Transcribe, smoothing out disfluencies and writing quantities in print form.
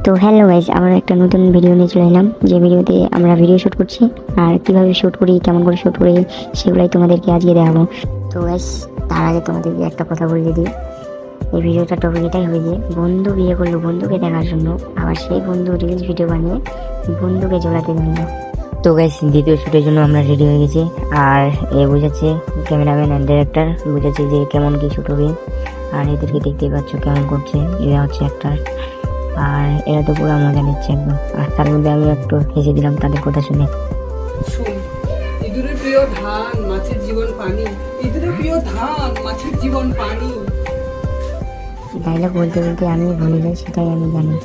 তো hello guys, আবার একটা নতুন ভিডিও নিয়ে চলে এলাম, যে ভিডিওতে আমরা ভিডিও শুট করছি আর কিভাবে শুট করি, কেমন করে শুট করি, সেগুলাই তোমাদেরকে আজকে দেখাবো। তো গাইস, তার আগে তোমাদেরকে একটা কথা বলে দিই, এই ভিডিওটা টপিক এটাই হবে যে বন্ধু বিয়ে করলো বন্ধুকে দেখার জন্য, আবার সেই বন্ধু রিলস ভিডিও বানিয়ে বন্ধুকে জোড়াতে দিল। তো গাইস, দ্বিতীয় শুটের জন্য আমরা রেডি হয়ে গেছি, আর এ বুঝাচ্ছে ক্যামেরাম্যান অ্যান্ড ডিরেক্টর, বুঝাচ্ছে যে কেমন কি শুট হবে। আর এদেরকে দেখতেই পাচ্ছ কেমন করছে, এরা হচ্ছে একটা, আর এরা তো পুরো মজা নিচ্ছে একদম। আর তার মধ্যে আমি একটু হেসে দিলাম তাদের কথা শুনে। ইঁদুরের প্রিয় ধান, মাছের জীবন পানি। ইঁদুরের প্রিয় ধান, মাছের জীবন পানি। ডায়লগ বলতে বলতে আমি ভুলে যাই, সেটাই আমি জানি।